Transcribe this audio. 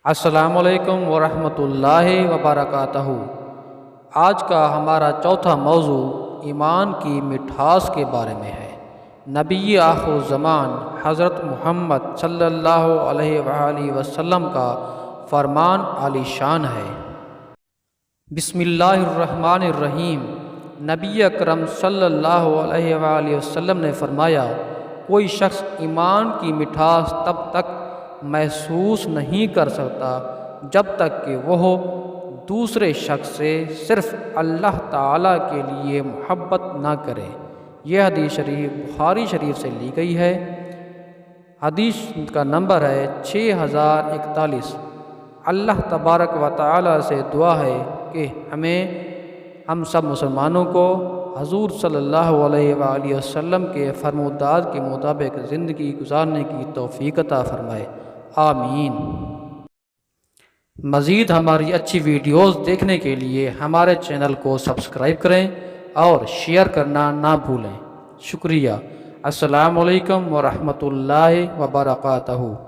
السلام علیکم ورحمۃ اللہ وبرکاتہ۔ آج کا ہمارا چوتھا موضوع ایمان کی مٹھاس کے بارے میں ہے۔ نبی آخر الزمان حضرت محمد صلی اللہ علیہ وآلہ وسلم کا فرمان عالی شان ہے۔ بسم اللہ الرحمن الرحیم۔ نبی اکرم صلی اللہ علیہ وآلہ وسلم نے فرمایا، کوئی شخص ایمان کی مٹھاس تب تک محسوس نہیں کر سکتا جب تک کہ وہ دوسرے شخص سے صرف اللہ تعالیٰ کے لیے محبت نہ کرے۔ یہ حدیث شریف بخاری شریف سے لی گئی ہے۔ حدیث کا نمبر ہے 6041۔ اللہ تبارک و تعالیٰ سے دعا ہے کہ ہم سب مسلمانوں کو حضور صلی اللہ علیہ وآلہ وسلم کے فرمودات کے مطابق زندگی گزارنے کی توفیق عطا فرمائے، آمین۔ مزید ہماری اچھی ویڈیوز دیکھنے کے لیے ہمارے چینل کو سبسکرائب کریں اور شیئر کرنا نہ بھولیں۔ شکریہ۔ السلام علیکم ورحمۃ اللہ وبرکاتہ۔